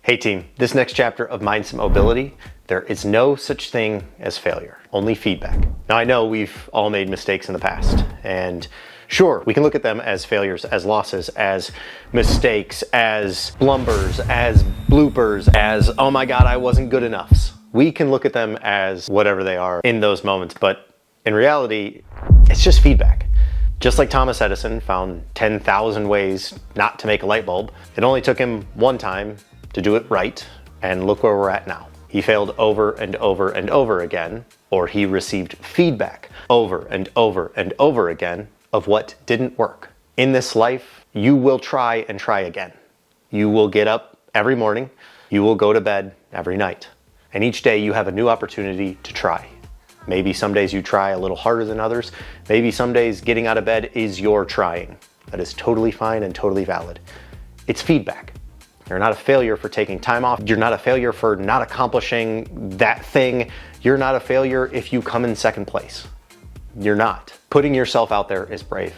Hey team, this next chapter of Mindset Mobility, there is no such thing as failure, only feedback. Now I know we've all made mistakes in the past, and sure, we can look at them as failures, as losses, as mistakes, as blumbers, as bloopers, as, oh my God, I wasn't good enough. We can look at them as whatever they are in those moments, but in reality, it's just feedback. Just like Thomas Edison found 10,000 ways not to make a light bulb, it only took him one time to do it right, and look where we're at now. He failed over and over and over again, or he received feedback over and over and over again of what didn't work. In this life, you will try and try again. You will get up every morning, you will go to bed every night, and each day you have a new opportunity to try. Maybe some days you try a little harder than others. Maybe some days getting out of bed is your trying. That is totally fine and totally valid. It's feedback. You're not a failure for taking time off. You're not a failure for not accomplishing that thing. You're not a failure if you come in second place. You're not. Putting yourself out there is brave.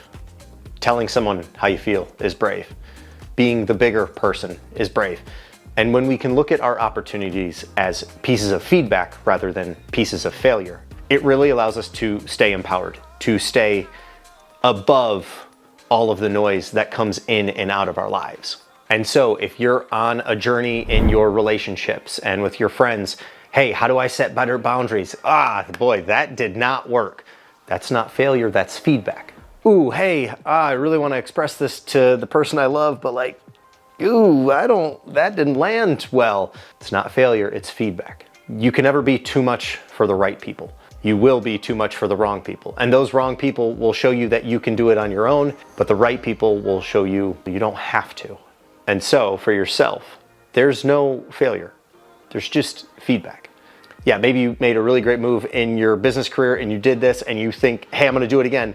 Telling someone how you feel is brave. Being the bigger person is brave. And when we can look at our opportunities as pieces of feedback rather than pieces of failure, it really allows us to stay empowered, to stay above all of the noise that comes in and out of our lives. And so if you're on a journey in your relationships and with your friends, hey, how do I set better boundaries? Ah, boy, that did not work. That's not failure, that's feedback. Ooh, hey, I really want to express this to the person I love, but like, ooh, that didn't land well. It's not failure, it's feedback. You can never be too much for the right people. You will be too much for the wrong people. And those wrong people will show you that you can do it on your own, but the right people will show you you don't have to. And so for yourself, there's no failure. There's just feedback. Yeah, maybe you made a really great move in your business career and you did this and you think, hey, I'm gonna do it again.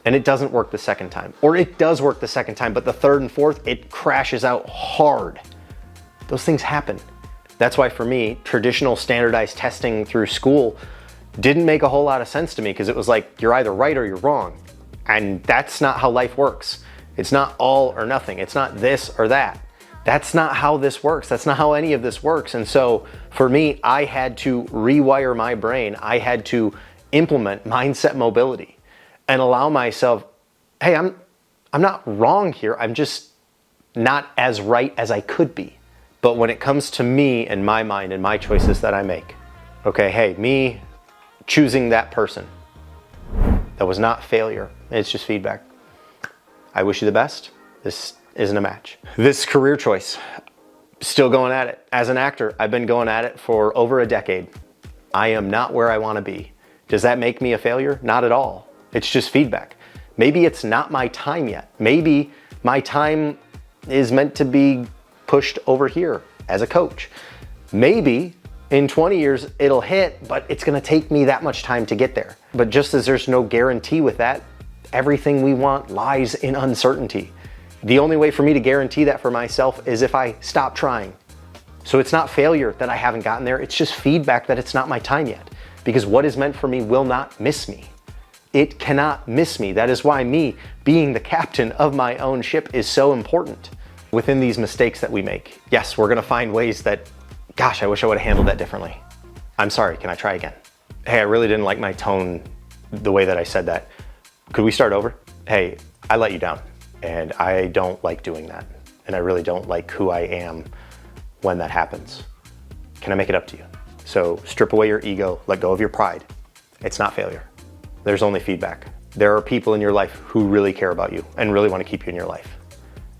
And it doesn't work the second time. Or it does work the second time, but the third and fourth, it crashes out hard. Those things happen. That's why for me, traditional standardized testing through school didn't make a whole lot of sense to me, because it was like, you're either right or you're wrong. And that's not how life works. It's not all or nothing. It's not this or that. That's not how this works. That's not how any of this works. And so for me, I had to rewire my brain. I had to implement mindset mobility and allow myself, hey, I'm not wrong here. I'm just not as right as I could be. But when it comes to me and my mind and my choices that I make, okay, hey, me choosing that person, that was not failure. It's just feedback. I wish you the best. This isn't a match. This career choice, still going at it. As an actor, I've been going at it for over a decade. I am not where I want to be. Does that make me a failure? Not at all. It's just feedback. Maybe it's not my time yet. Maybe my time is meant to be pushed over here as a coach. Maybe in 20 years it'll hit, but it's gonna take me that much time to get there. But just as there's no guarantee with that, everything we want lies in uncertainty. The only way for me to guarantee that for myself is if I stop trying. So it's not failure that I haven't gotten there, it's just feedback that it's not my time yet. Because what is meant for me will not miss me. It cannot miss me. That is why me being the captain of my own ship is so important. Within these mistakes that we make, yes, we're gonna find ways that, gosh, I wish I would have handled that differently. I'm sorry, can I try again? Hey, I really didn't like my tone, the way that I said that. Could we start over? Hey, I let you down, and I don't like doing that. And I really don't like who I am when that happens. Can I make it up to you? So strip away your ego, let go of your pride. It's not failure. There's only feedback. There are people in your life who really care about you and really want to keep you in your life.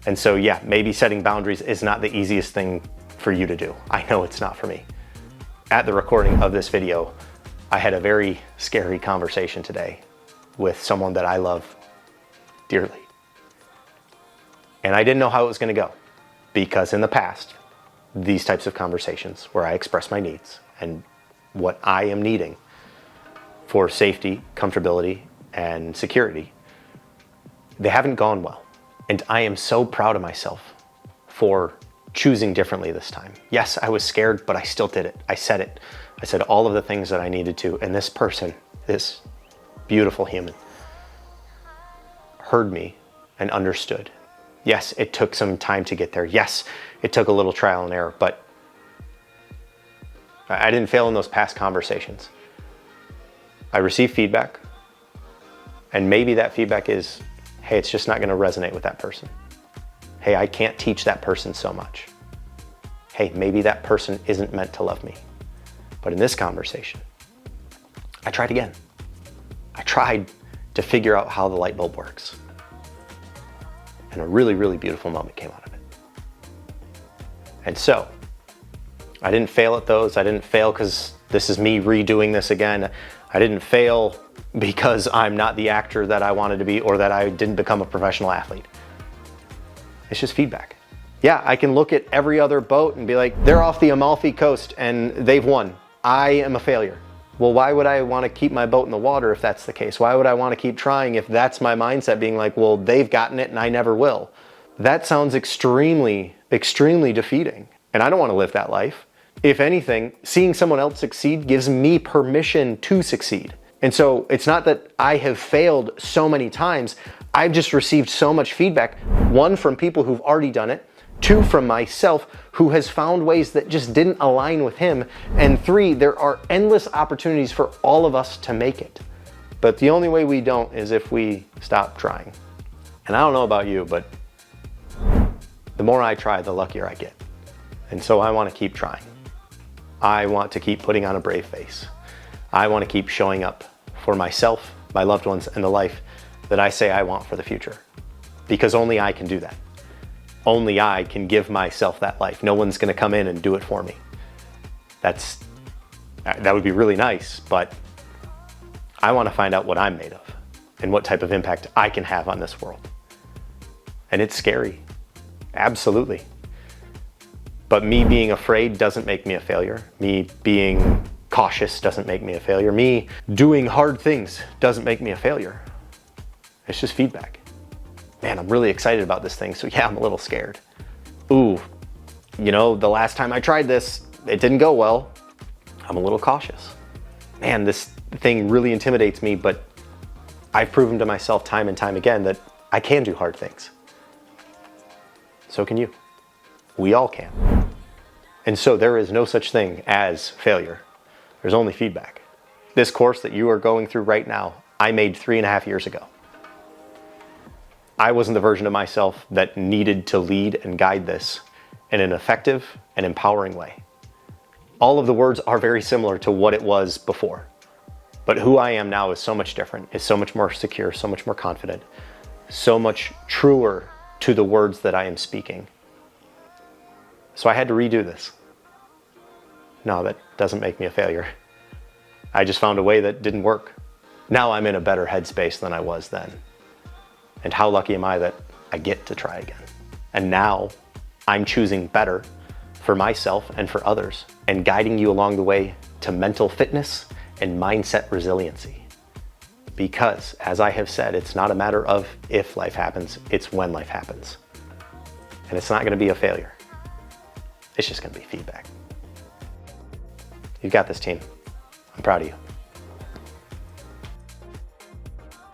And so yeah, maybe setting boundaries is not the easiest thing for you to do. I know it's not for me. At the recording of this video, I had a very scary conversation today with someone that I love dearly. And I didn't know how it was going to go, because in the past, these types of conversations where I express my needs and what I am needing for safety, comfortability, and security, they haven't gone well. And I am so proud of myself for choosing differently this time. Yes, I was scared, but I still did it. I said it. I said all of the things that I needed to, and this person, this beautiful human, heard me and understood Yes, it took some time to get there. Yes, it took a little trial and error, but I didn't fail in those past conversations. I received feedback, and maybe that feedback is, hey, it's just not going to resonate with that person. Hey, I can't teach that person so much. Hey, maybe that person isn't meant to love me. But in this conversation, I tried again. I tried to figure out how the light bulb works. And a really, really beautiful moment came out of it. And so, I didn't fail at those. I didn't fail because this is me redoing this again. I didn't fail because I'm not the actor that I wanted to be or that I didn't become a professional athlete. It's just feedback. Yeah, I can look at every other boat and be like, they're off the Amalfi Coast and they've won. I am a failure. Well, why would I want to keep my boat in the water if that's the case? Why would I want to keep trying if that's my mindset, being like, well, they've gotten it and I never will? That sounds extremely, extremely defeating. And I don't want to live that life. If anything, seeing someone else succeed gives me permission to succeed. And so it's not that I have failed so many times. I've just received so much feedback. One, from people who've already done it. Two, from myself, who has found ways that just didn't align with him. And three, there are endless opportunities for all of us to make it. But the only way we don't is if we stop trying. And I don't know about you, but the more I try, the luckier I get. And so I want to keep trying. I want to keep putting on a brave face. I want to keep showing up for myself, my loved ones, and the life that I say I want for the future. Because only I can do that. Only I can give myself that life. No one's going to come in and do it for me. That would be really nice, but I want to find out what I'm made of and what type of impact I can have on this world. And it's scary. Absolutely. But me being afraid doesn't make me a failure. Me being cautious doesn't make me a failure. Me doing hard things doesn't make me a failure. It's just feedback. Man, I'm really excited about this thing, so yeah, I'm a little scared. Ooh, the last time I tried this, it didn't go well. I'm a little cautious. Man, this thing really intimidates me, but I've proven to myself time and time again that I can do hard things. So can you. We all can. And so there is no such thing as failure. There's only feedback. This course that you are going through right now, I made 3.5 years ago. I wasn't the version of myself that needed to lead and guide this in an effective and empowering way. All of the words are very similar to what it was before. But who I am now is so much different, is so much more secure, so much more confident, so much truer to the words that I am speaking. So I had to redo this. No, that doesn't make me a failure. I just found a way that didn't work. Now I'm in a better headspace than I was then. And how lucky am I that I get to try again? And now I'm choosing better for myself and for others and guiding you along the way to mental fitness and mindset resiliency. Because, as I have said, it's not a matter of if life happens, it's when life happens. And it's not going to be a failure. It's just going to be feedback. You've got this, team. I'm proud of you.